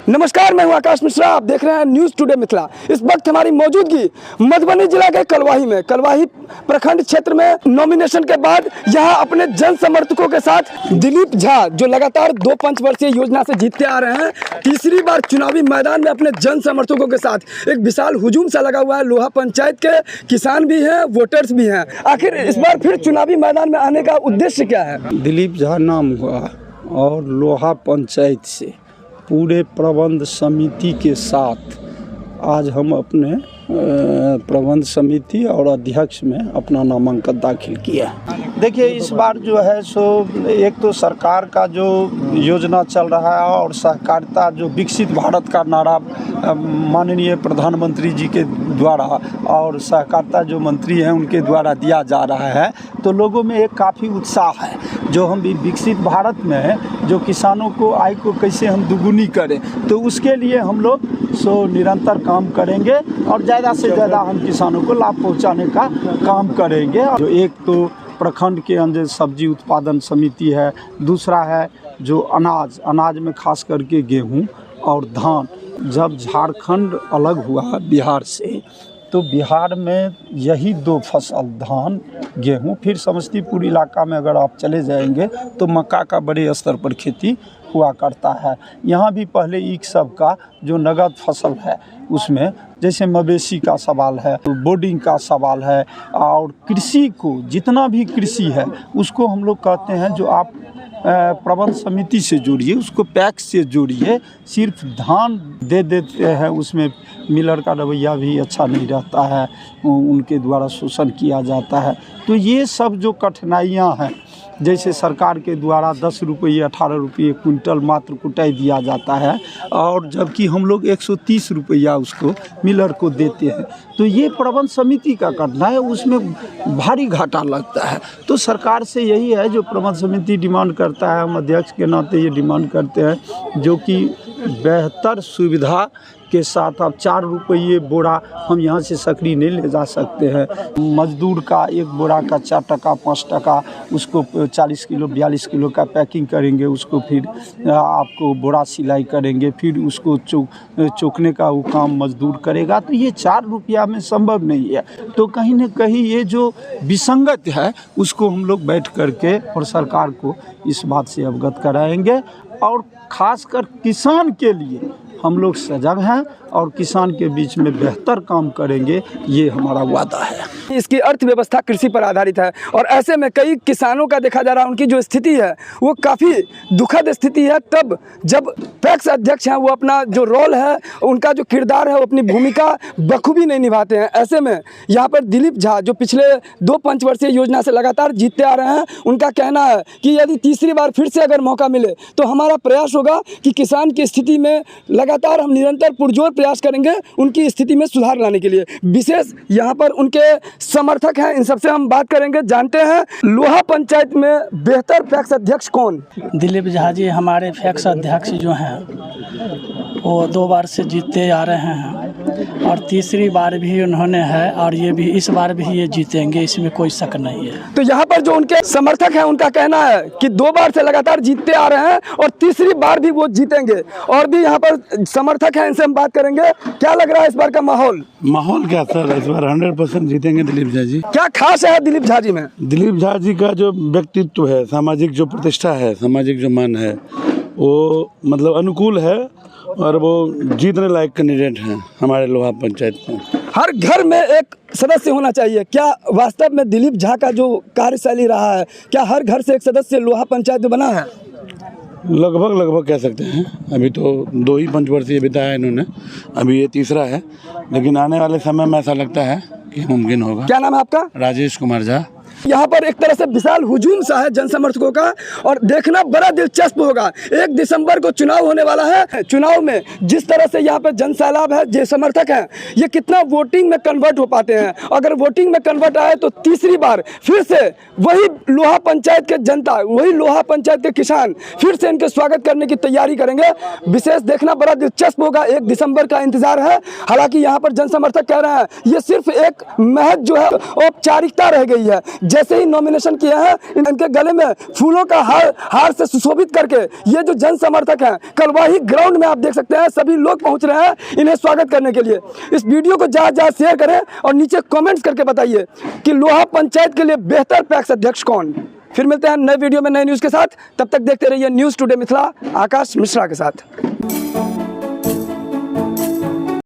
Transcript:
नमस्कार, मैं हूं आकाश मिश्रा। आप देख रहे हैं न्यूज़ टुडे मिथिला। इस वक्त हमारी मौजूदगी मधुबनी जिला के कलवाही में, कलवाही प्रखंड क्षेत्र में नॉमिनेशन के बाद यहां अपने जन समर्थकों के साथ दिलीप झा, जो लगातार 2 पंचवर्षीय योजना से जीतते आ रहे हैं, तीसरी बार चुनावी मैदान में अपने जन समर्थकों के साथ एक विशाल हुजूम सा लगा हुआ है। लोहा पंचायत के किसान भी हैं, वोटर्स भी हैं। आखिर इस बार फिर चुनावी मैदान में आने का उद्देश्य क्या है? दिलीप झा नाम हुआ और लोहा पंचायत से पूरे प्रबंध समिति के साथ आज हम अपने प्रबंध समिति और अध्यक्ष में अपना नामांकन दाखिल किया। देखिए, इस बार जो है सो एक तो सरकार का जो योजना चल रहा है और सहकारिता जो विकसित भारत का नारा माननीय प्रधानमंत्री जी के द्वारा और सहकारिता जो मंत्री हैं उनके द्वारा दिया जा रहा है, तो लोगों में एक काफ़ी उत्साह है जो हम भी विकसित भारत में जो किसानों को आय को कैसे हम दुगुनी करें, तो उसके लिए हम लोग सो निरंतर काम करेंगे और ज़्यादा से ज़्यादा हम किसानों को लाभ पहुंचाने का काम करेंगे। जो एक तो प्रखंड के अंदर सब्जी उत्पादन समिति है, दूसरा है जो अनाज में खास करके गेहूं और धान। जब झारखंड अलग हुआ बिहार से, तो बिहार में यही 2 फसल धान गेहूं, फिर समस्तीपुर इलाका में अगर आप चले जाएंगे तो मक्का का बड़े स्तर पर खेती हुआ करता है। यहाँ भी पहले ईख सब का जो नगद फसल है उसमें जैसे मवेशी का सवाल है, बोर्डिंग का सवाल है, और कृषि को जितना भी कृषि है उसको हम लोग कहते हैं जो आप प्रबंध समिति से जोड़िए, उसको पैक्स से जोड़िए। सिर्फ धान दे देते हैं, उसमें मिलर का रवैया भी अच्छा नहीं रहता है, उनके द्वारा शोषण किया जाता है। तो ये सब जो कठिनाइयाँ हैं, जैसे सरकार के द्वारा 10 रुपये 18 रुपये कुंटल मात्र कुटाई दिया जाता है, और जबकि हम लोग 130 रुपया उसको मिलर को देते हैं, तो ये प्रबंध समिति का करना है, उसमें भारी घाटा लगता है। तो सरकार से यही है जो प्रबंध समिति डिमांड करता है, हम अध्यक्ष के नाते ये डिमांड करते हैं जो कि बेहतर सुविधा के साथ अब 4 रुपये बोरा हम यहाँ से सकरी नहीं ले जा सकते हैं। मजदूर का एक बोरा का 4 टका 5 टका, उसको 40 किलो 42 किलो का पैकिंग करेंगे, उसको फिर आपको बोरा सिलाई करेंगे, फिर उसको चोकने का वो काम मजदूर करेगा, तो ये 4 रुपया में संभव नहीं है। तो कहीं न कहीं ये जो विसंगत है उसको हम लोग बैठ करके और सरकार को इस बात से अवगत कराएंगे, और ख़ासकर किसान के लिए हम लोग सजग हैं और किसान के बीच में बेहतर काम करेंगे, ये हमारा वादा है। इसकी अर्थव्यवस्था कृषि पर आधारित है और ऐसे में कई किसानों का देखा जा रहा है उनकी जो स्थिति है वो काफ़ी दुखद स्थिति है। तब जब पैक्स अध्यक्ष हैं वो अपना जो रोल है, उनका जो किरदार है, वो अपनी भूमिका बखूबी नहीं निभाते हैं। ऐसे में यहाँ पर दिलीप झा जो पिछले 2 पंचवर्षीय योजना से लगातार जीतते आ रहे हैं, उनका कहना है कि यदि तीसरी बार फिर से अगर मौका मिले तो हमारा प्रयास होगा कि किसान की स्थिति में लगातार हम निरंतर पुरजोर प्रयास करेंगे उनकी स्थिति में सुधार लाने के लिए। विशेष यहाँ पर उनके समर्थक हैं, इन सबसे हम बात करेंगे, जानते हैं लोहा पंचायत में बेहतर पैक्स अध्यक्ष कौन? दिलीप झा जी हमारे पैक्स अध्यक्ष जो हैं वो 2 बार से जीतते आ रहे हैं और तीसरी बार भी उन्होंने है, और ये भी इस बार भी ये जीतेंगे, इसमें कोई शक नहीं है। तो यहाँ पर जो उनके समर्थक हैं उनका कहना है कि 2 बार से लगातार जीतते आ रहे हैं और तीसरी बार भी वो जीतेंगे। और भी यहाँ पर समर्थक हैं, इनसे हम बात करेंगे। क्या लग रहा है इस बार का माहौल? माहौल क्या सर, इस बार 100% जीतेंगे दिलीप झा जी। क्या खास है दिलीप झा जी में? दिलीप झा जी का जो व्यक्तित्व है, सामाजिक जो प्रतिष्ठा है, सामाजिक जो मान है, वो मतलब अनुकूल है और वो जीतने लायक कैंडिडेट हैं हमारे लोहा पंचायत में। हर घर में एक सदस्य होना चाहिए। क्या वास्तव में दिलीप झा का जो कार्यशैली रहा है, क्या हर घर से एक सदस्य लोहा पंचायत में बना है? लगभग कह सकते हैं। अभी तो 2 ही पंचवर्षीय बिताया इन्होंने, अभी ये तीसरा है, लेकिन आने वाले समय में ऐसा लगता है कि मुमकिन होगा। क्या नाम है आपका? राजेश कुमार झा। यहाँ पर एक तरह से विशाल हुजूम सा है जन समर्थकों का, और देखना बड़ा दिलचस्प होगा। 1 दिसंबर को चुनाव होने वाला है। चुनाव में जिस तरह से यहाँ पर जन सैलाब है, जो समर्थक हैं, ये कितना वोटिंग में कन्वर्ट हो पाते हैं। अगर वोटिंग में कन्वर्ट आए तो तीसरी बार फिर से वही लोहा पंचायत के जनता, वही लोहा पंचायत के किसान फिर से इनके स्वागत करने की तैयारी करेंगे। विशेष देखना बड़ा दिलचस्प होगा। 1 दिसंबर का इंतजार है। हालांकि यहाँ पर जन समर्थक कह रहे हैं ये सिर्फ एक महज जो है औपचारिकता रह गई है। जैसे ही नॉमिनेशन किए हैं इनके गले में फूलों का हार से सुशोभित करके ये जो जन समर्थक हैं कलवाही ग्राउंड में आप देख सकते हैं सभी लोग पहुंच रहे हैं इन्हें स्वागत करने के लिए। इस वीडियो को ज़्यादा शेयर करें और नीचे कमेंट्स करके बताइए कि लोहा पंचायत के लिए बेहतर पैक्स अध्यक्ष कौन। फिर मिलते हैं नए वीडियो में नए न्यूज़ के साथ, तब तक देखते रहिए न्यूज़ टुडे मिथिला आकाश मिश्रा के साथ।